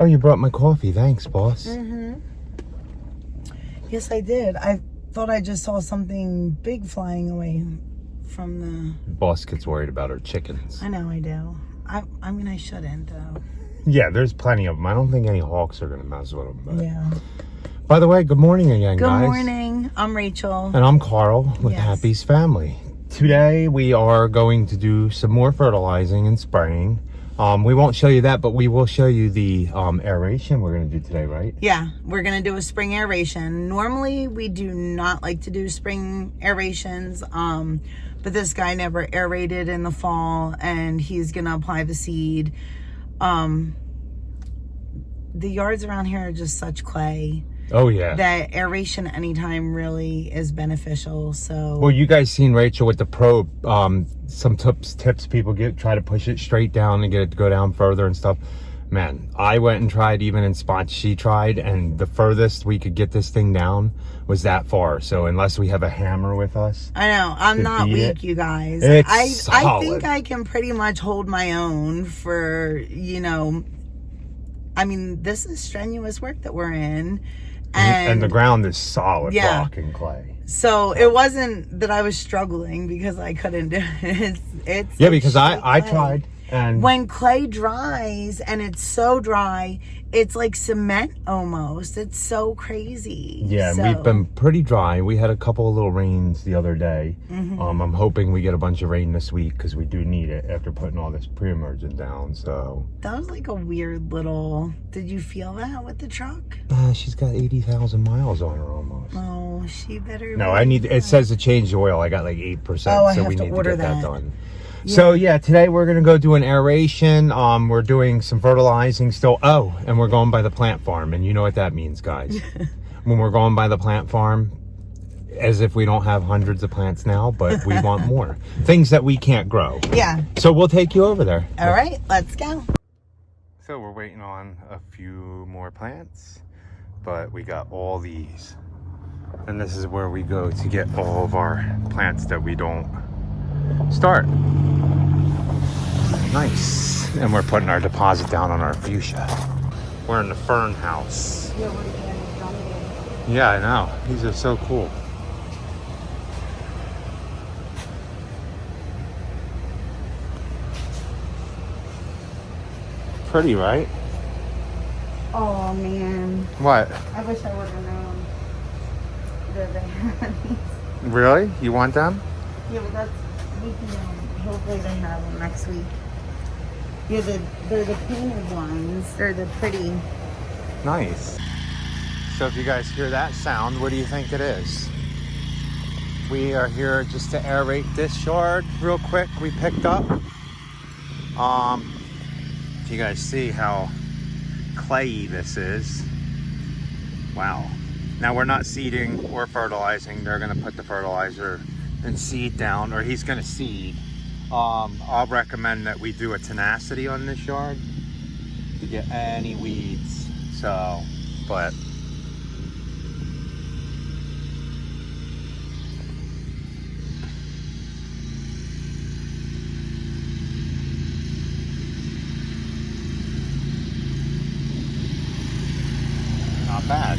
Oh, you brought my coffee. Thanks, boss. Mm-hmm. Yes, I did. I thought I just saw something big flying away from the... Boss gets worried about her chickens. I know I do. I mean, I shouldn't, though. Yeah, there's plenty of them. I don't think any hawks are going to mess with them. But... Yeah. By the way, good morning again, guys. Good morning. I'm Rachel. And I'm Carl with Yes. Happy's Family. Today, we are going to do some more fertilizing and spraying. We won't show you that, but we will show you the aeration we're going to do today, right? Yeah, we're going to do a spring aeration. Normally, we do not like to do spring aerations, but this guy never aerated in the fall, and he's going to apply the seed. The yards around here are just such clay. Oh, yeah. That aeration anytime really is beneficial, so... Well, you guys seen Rachel with the probe. Some tips people get, try to push it straight down and get it to go down further and stuff. Man, I went and tried even in spots she tried, and the furthest we could get this thing down was that far. So unless we have a hammer with us... I know, I'm not weak, you guys. I think I can pretty much hold my own for, you know... I mean, this is strenuous work that we're in. And the ground is solid, yeah, rock and clay. So it wasn't that I was struggling because I couldn't do it. It's yeah, because I tried. And when clay dries, and it's so dry, it's like cement almost. It's so crazy. Yeah, so. And we've been pretty dry. We had a couple of little rains the other day. Mm-hmm. I'm hoping we get a bunch of rain this week because we do need it after putting all this pre-emergent down. So that was like a weird little... Did you feel that with the truck? She's got 80,000 miles on her almost. Oh, she better... No, I need... It says to change the oil. I got like 8%. Oh, so I we have need to order to get that that done. Yeah. So yeah, today we're gonna go do an aeration. We're doing some fertilizing still. Oh, and we're going by the plant farm, and you know what that means, guys. When we're going by the plant farm, as if we don't have hundreds of plants now, but we want more things that we can't grow. Yeah. So we'll take you over there. All right, let's go. So we're waiting on a few more plants, but we got all these, and this is where we go to get all of our plants that we don't start. Nice. And we're putting our deposit down on our fuchsia. We're in the fern house. Yeah, I know. These are so cool. Pretty, right? Oh, man. What? I wish I would have known that they had these. Really? You want them? Yeah, but that's... We can, hopefully they have them next week. Yeah, they're the painted ones. They're the pretty... Nice. So if you guys hear that sound, what do you think it is? We are here just to aerate this yard real quick. We picked up. If you guys see how clayey this is. Wow. Now we're not seeding or fertilizing. They're gonna put the fertilizer and seed down, or he's gonna seed. I'll recommend that we do a tenacity on this yard to get any weeds. So, but not bad.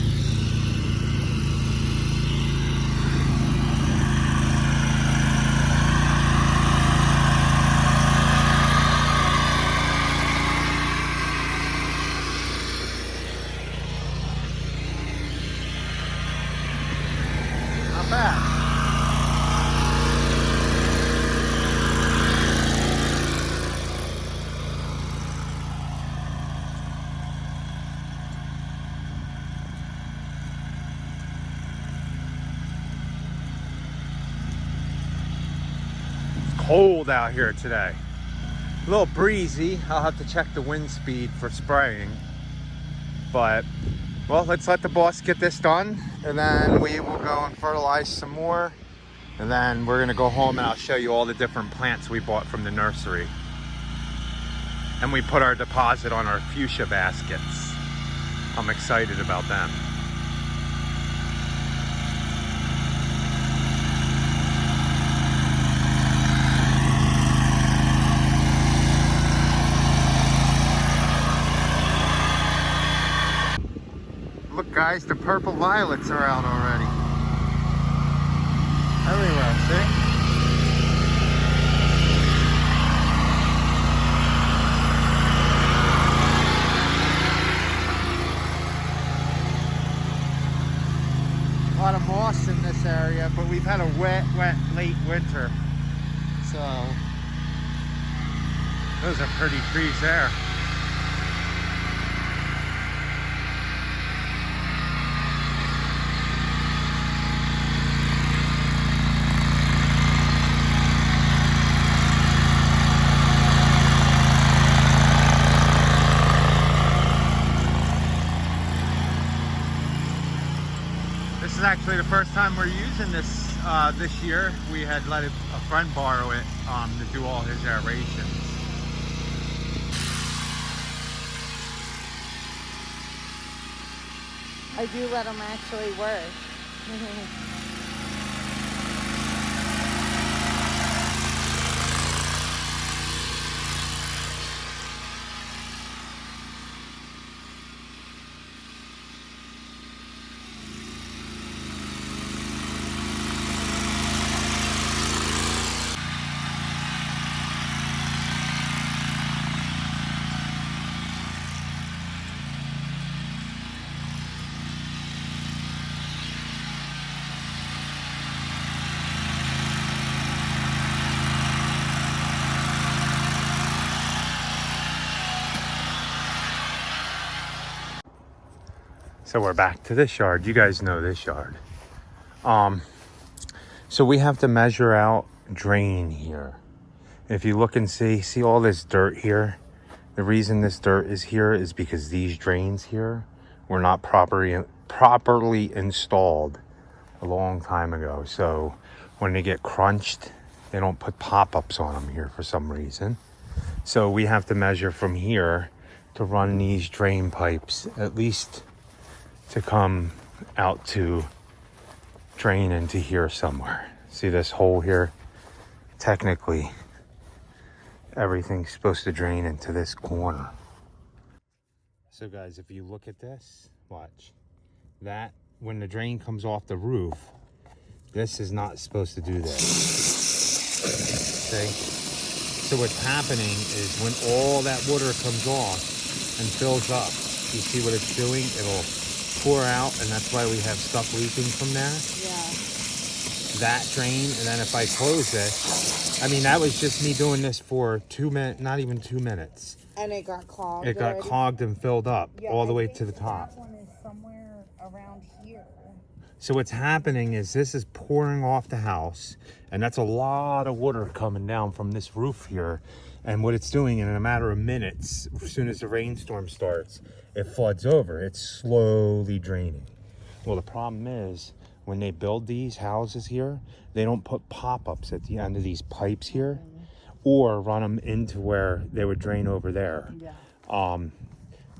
Cold out here today. A little breezy. I'll have to check the wind speed for spraying. But, well, let's let the boss get this done, and then we will go and fertilize some more. And then we're gonna go home and I'll show you all the different plants we bought from the nursery. And we put our deposit on our fuchsia baskets. I'm excited about them. Guys, the purple violets are out already. Everywhere, see? A lot of moss in this area, but we've had a wet, late winter. So, those are pretty trees there. This is actually the first time we're using this this year. We had let a friend borrow it to do all his aerations. I do let them actually work. So we're back to this yard. You guys know this yard. So we have to measure out drain here. If you look and see all this dirt here. The reason this dirt is here is because these drains here were not properly installed a long time ago. So when they get crunched, they don't put pop-ups on them here for some reason. So we have to measure from here to run these drain pipes at least to come out to drain into here somewhere. See this hole here? Technically, everything's supposed to drain into this corner. So guys, if you look at this, watch. That, when the drain comes off the roof, this is not supposed to do this. See? So what's happening is when all that water comes off and fills up, you see what it's doing? It'll pour out, and that's why we have stuff leaking from there. Yeah. That drain, and then if I close this, I mean, that was just me doing this for 2 minutes, not even 2 minutes. And it got clogged. It got clogged and filled up all the way to the top. That one is somewhere around here. So what's happening is this is pouring off the house, and that's a lot of water coming down from this roof here. And what it's doing in a matter of minutes, as soon as the rainstorm starts, it floods over. It's slowly draining. Well, the problem is when they build these houses here, they don't put pop-ups at the end of these pipes here, or run them into where they would drain over there. Yeah.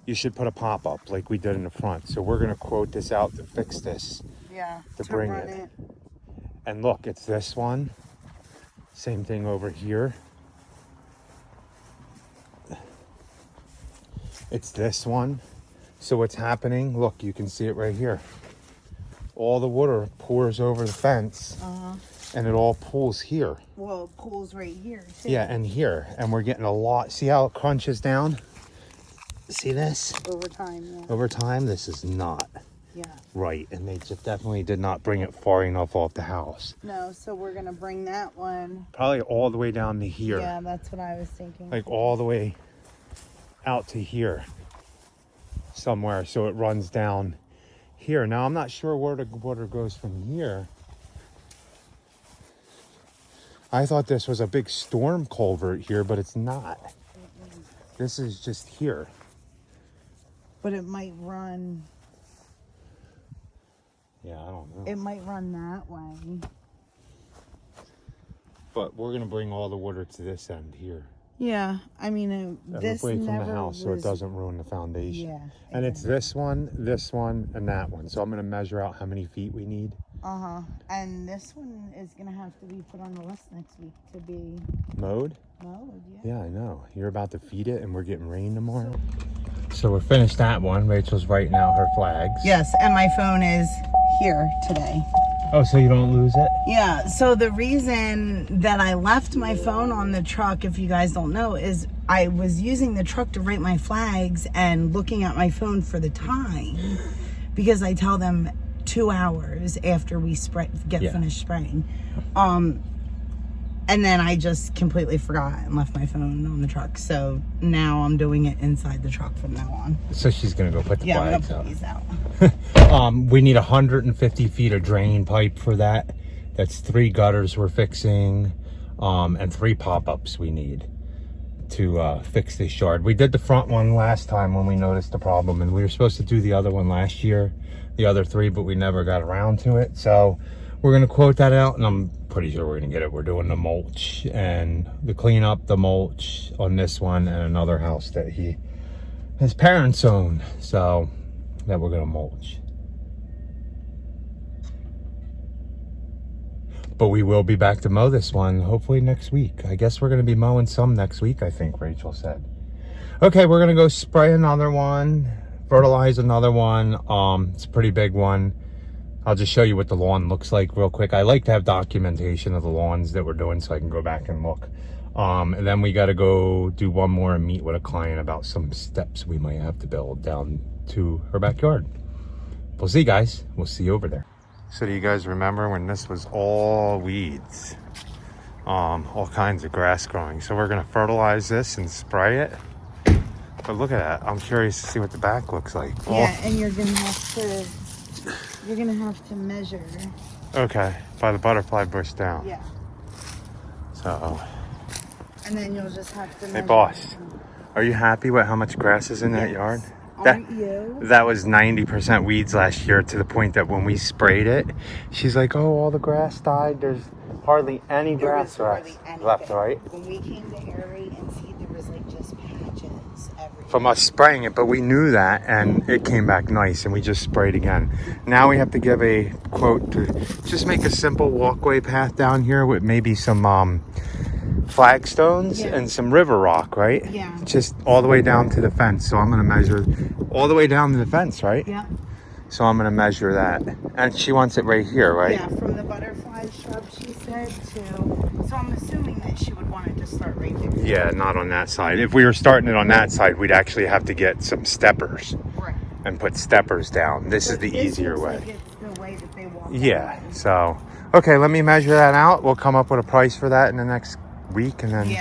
You should put a pop-up like we did in the front. So we're gonna quote this out to fix this. Yeah. To bring it. And look, it's this one. Same thing over here. It's this one. So what's happening, look, you can see it right here. All the water pours over the fence, and it all pools here. Well, it pools right here, too. Yeah, and here. And we're getting a lot. See how it crunches down? See this? Over time, yeah. Over time, this is not right. And they just definitely did not bring it far enough off the house. No, so we're going to bring that one. Probably all the way down to here. Yeah, that's what I was thinking. Like all the way out to here somewhere, so it runs down here. Now I'm not sure where the water goes from here. I thought this was a big storm culvert here, but it's not. This is just here. But it might run. Yeah, I don't know. It might run that way. But we're gonna bring all the water to this end here. Yeah, I mean, this away from never the house, so it doesn't ruin the foundation. Yeah. And it's this one, and that one. So I'm gonna measure out how many feet we need. And this one is gonna have to be put on the list next week to be Mowed? mowed. Yeah, I know. You're about to feed it, and we're getting rain tomorrow. So we're finished that one. Rachel's writing out her flags. Yes, and my phone is here today. Oh, so you don't lose it? Yeah, so the reason that I left my phone on the truck, if you guys don't know, is I was using the truck to write my flags and looking at my phone for the time, because I tell them 2 hours after we finished spraying. And then I just completely forgot and left my phone on the truck. So now I'm doing it inside the truck from now on. So she's gonna go put the flags I'm gonna pull these out. We need 150 feet of drain pipe for that. That's 3 gutters we're fixing, and 3 pop-ups we need to fix this yard. We did the front one last time when we noticed the problem, and we were supposed to do the other one last year, the other 3, but we never got around to it. So we're gonna quote that out, and I'm pretty sure we're gonna get it. We're doing the mulch and the cleanup, the mulch on this one and another house that his parents own, so that we're gonna mulch. But we will be back to mow this one hopefully next week. I guess we're gonna be mowing some next week, I think Rachel said. Okay, we're gonna go spray another one, fertilize another one. It's a pretty big one. I'll just show you what the lawn looks like real quick. I like to have documentation of the lawns that we're doing so I can go back and look. And then we got to go do one more and meet with a client about some steps we might have to build down to her backyard. We'll see, guys. We'll see you over there. So do you guys remember when this was all weeds? All kinds of grass growing. So we're going to fertilize this and spray it. But look at that. I'm curious to see what the back looks like. Yeah, and you're going to have to measure. Okay, by the butterfly bush down. Yeah. So. And then you'll just have to measure. Hey, boss, are you happy with how much grass is in that yard? Aren't you? That was 90% weeds last year, to the point that when we sprayed it, she's like, oh, all the grass died. There's hardly any grass left, right? When we came to aerate and see, there was like just patches everywhere. From us spraying it, but we knew that, and it came back nice, and we just sprayed again. Now we have to give a quote to just make a simple walkway path down here with maybe some flagstones and some river rock, right? Yeah. Just all the way down to the fence. So I'm going to measure all the way down to the fence, right? Yeah. So I'm going to measure that. And she wants it right here, right? Yeah, from the butterfly shrub, she said, to... So I'm assuming that she would want it to start right there. Yeah, not on that side. If we were starting it on that side, we'd actually have to get some steppers. Right. And put steppers down. This is the easier way. Like it's the way that they walk. Yeah, so... Okay, let me measure that out. We'll come up with a price for that in the next week, and then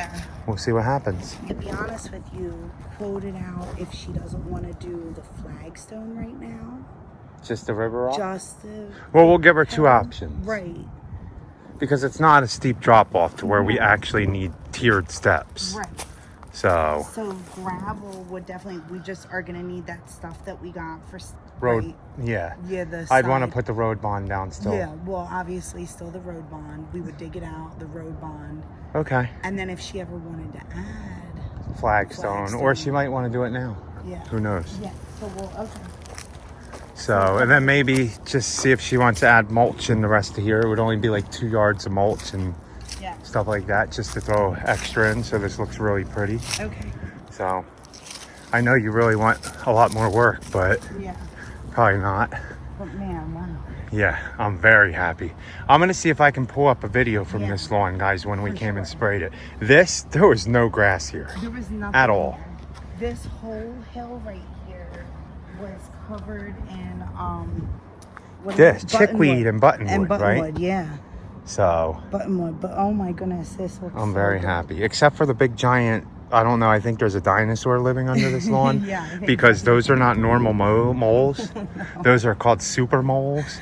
we'll see what happens. To be honest with you, quote it out if she doesn't want to do the flagstone right now. Just the river rock? Just the... Well, we'll give her 2 options. Right. Because it's not a steep drop off to where we actually need tiered steps. Right. So gravel would definitely, we just are going to need that stuff that we got for road. Right? Yeah. Yeah, the I'd want to side. put the road bond down still. Yeah, well, obviously still the road bond. We would dig it out, the road bond. Okay. And then if she ever wanted to add Flagstone, or she might want to do it now. Yeah. Who knows? Yeah. So okay. So, and then maybe just see if she wants to add mulch in the rest of here. It would only be like 2 yards of mulch and stuff like that, just to throw extra in, so this looks really pretty. Okay. So, I know you really want a lot more work, but probably not. But man, wow. Yeah, I'm very happy. I'm gonna see if I can pull up a video from this lawn, guys, when we came and sprayed it. There was no grass here. There was nothing at all. Here. This whole hill right here was covered in chickweed and buttonwood, right? Yeah. So Buttonwood, but oh my goodness, this looks I'm very happy. Except for the big giant, I don't know, I think there's a dinosaur living under this lawn. Because those are not normal moles. No. Those are called super moles.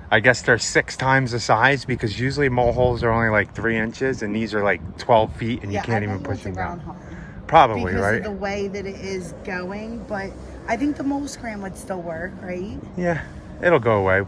I guess they're 6 times the size, because usually mole holes are only like 3 inches, and these are like 12 feet, and you can't even push them down. Probably, because right? Because of the way that it is going, but I think the mole scram would still work, right? Yeah, it'll go away.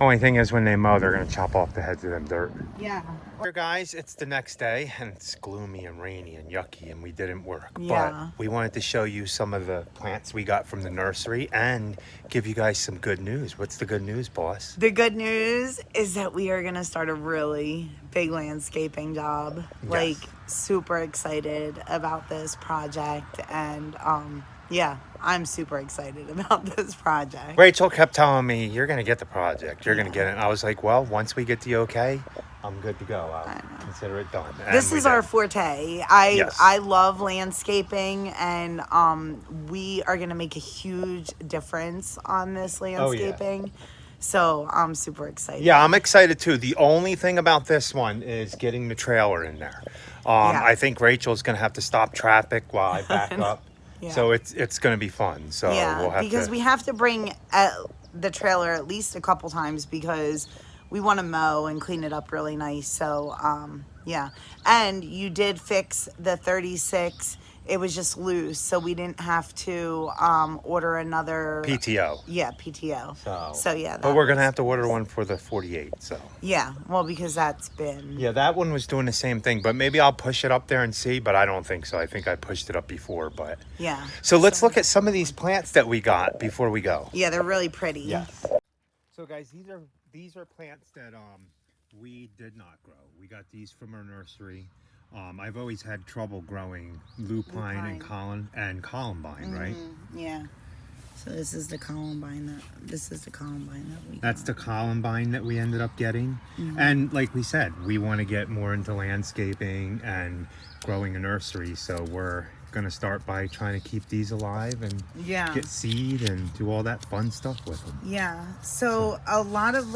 Only thing is, when they mow, they're going to chop off the heads of them dirt. Yeah. Here, guys, it's the next day, and it's gloomy and rainy and yucky, and we didn't work. Yeah. But we wanted to show you some of the plants we got from the nursery and give you guys some good news. What's the good news, boss? The good news is that we are going to start a really big landscaping job. Yes. Like, super excited about this project, and Yeah, I'm super excited about this project. Rachel kept telling me, you're going to get the project. You're going to get it. And I was like, well, once we get the okay, I'm good to go. I'll consider it done. And This is our forte. Yes. I love landscaping, and we are going to make a huge difference on this landscaping. So I'm super excited. Yeah, I'm excited too. The only thing about this one is getting the trailer in there. I think Rachel's going to have to stop traffic while I back up. Yeah. So it's going to be fun. So we'll have because we have to bring the trailer at least a couple times because we want to mow and clean it up really nice. So yeah, and you did fix the 36. It was just loose, so we didn't have to order another PTO. Yeah, PTO. So yeah. But we're gonna have to order one for the 48. So. Yeah, well, because that's been. Yeah, that one was doing the same thing, but maybe I'll push it up there and see. But I don't think so. I think I pushed it up before, but. Yeah. So let's look at some of these plants that we got before we go. Yeah, they're really pretty. Yes. So guys, these are plants that we did not grow. We got these from our nursery. I've always had trouble growing lupine. and columbine, right? Yeah. So this is the columbine that we That's got. the columbine that we ended up getting. And like we said, we want to get more into landscaping and growing a nursery. So we're gonna start by trying to keep these alive and get seed and do all that fun stuff with them. Yeah. So a lot of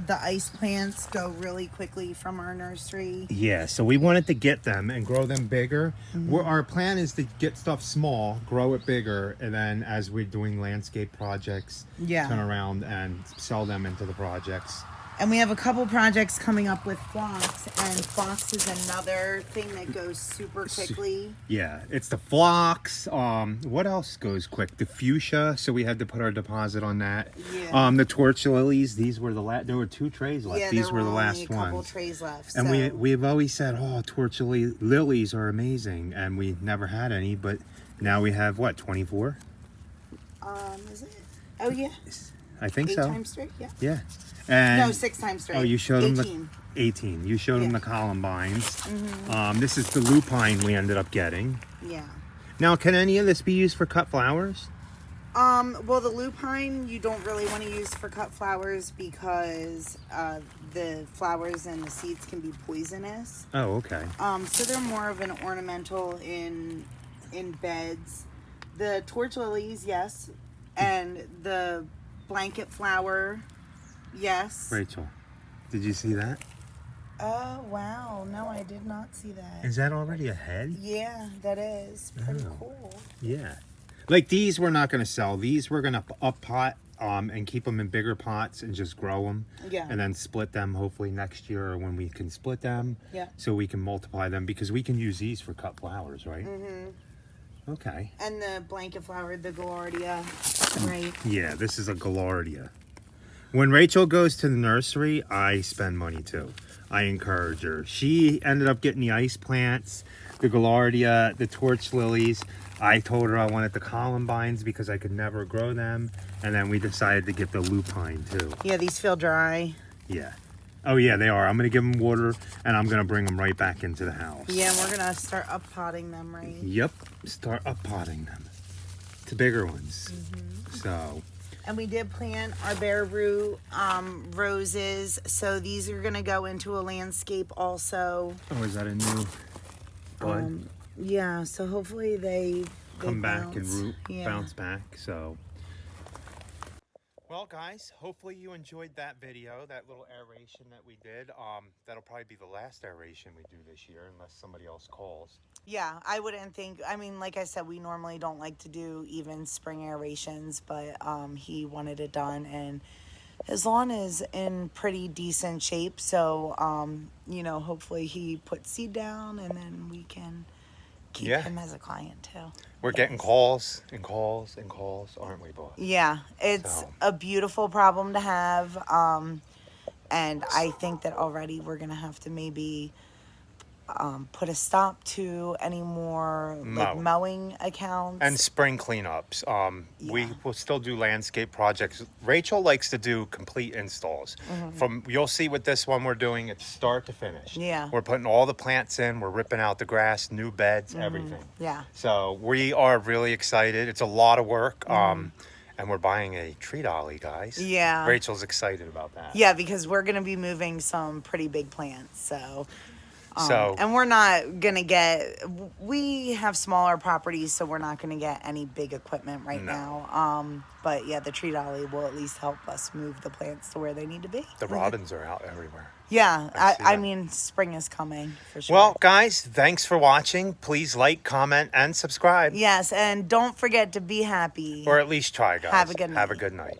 the ice plants go really quickly from our nursery. Yeah, so we wanted to get them and grow them bigger. Our plan is to get stuff small, grow it bigger, and then as we're doing landscape projects, turn around and sell them into the projects. And we have a couple projects coming up with phlox, and phlox is another thing that goes super quickly. Yeah, it's the phlox. What else goes quick? The fuchsia, so we had to put our deposit on that. Yeah. The torch lilies, these were there were 2 trays left. Yeah, these were the last a couple ones. trays left. And we've always said, oh, torch lilies are amazing, and we never had any, but now we have what, 24? Is it? Oh yeah. I think 8 so. 8 times 3, yeah. Yeah. And no, 6 times 3. Oh, you showed 18. them the 18. You showed them the columbines. This is the lupine we ended up getting. Yeah. Now, can any of this be used for cut flowers? Well, the lupine you don't really want to use for cut flowers because the flowers and the seeds can be poisonous. Oh, okay. So they're more of an ornamental in beds. The torch lilies, yes, and the blanket flower, yes. Rachel, did you see that? Oh, wow. No, I did not see that. Is that already a head? Yeah, that is pretty cool. Yeah. Like these we're not going to sell. These we're going to up pot and keep them in bigger pots and just grow them. Yeah. And then split them hopefully next year or when we can split them. Yeah. So we can multiply them because we can use these for cut flowers, right? Okay. And the blanket flower, the Gaillardia, right? Yeah, this is a Gaillardia. When Rachel goes to the nursery, I spend money too. I encourage her. She ended up getting the ice plants, the Gaillardia, the torch lilies. I told her I wanted the columbines because I could never grow them. And then we decided to get the lupine too. Yeah, these feel dry. Yeah. Oh yeah, they are. I'm going to give them water and I'm going to bring them right back into the house. Yeah, and we're going to start up-potting them, right? Yep. Start up-potting them to bigger ones. So... And we did plant our bare root roses. So these are going to go into a landscape also. Oh, is that a new bud? Yeah, so hopefully they come back bounce. and root, Yeah. bounce back. So, well, guys, hopefully you enjoyed that video, that little aeration that we did. That'll probably be the last aeration we do this year, unless somebody else calls. Yeah, I wouldn't think. I mean, like I said, we normally don't like to do even spring aerations, but he wanted it done, and his lawn is in pretty decent shape. So, you know, hopefully he puts seed down, and then we can keep him as a client too. We're getting calls and calls and calls, aren't we, boss? Yeah, it's a beautiful problem to have, and I think that already we're gonna have to maybe put a stop to any more like mowing accounts. And spring cleanups. We Yeah. will still do landscape projects. Rachel likes to do complete installs. You'll see with this one we're doing, it's start to finish. Yeah. We're putting all the plants in, we're ripping out the grass, new beds, everything. Yeah. So we are really excited. It's a lot of work. And we're buying a tree dolly, guys. Yeah. Rachel's excited about that. Yeah, because we're gonna be moving some pretty big plants, so. So And we're not gonna get. We have smaller properties, so we're not gonna get any big equipment right now. But yeah, the tree dolly will at least help us move the plants to where they need to be. the robins are out everywhere. Yeah, I that. mean, spring is coming for sure. Well, guys, thanks for watching. Please like, comment, and subscribe. Yes, and don't forget to be happy. Or at least try, guys. Have a good night. Have a good night.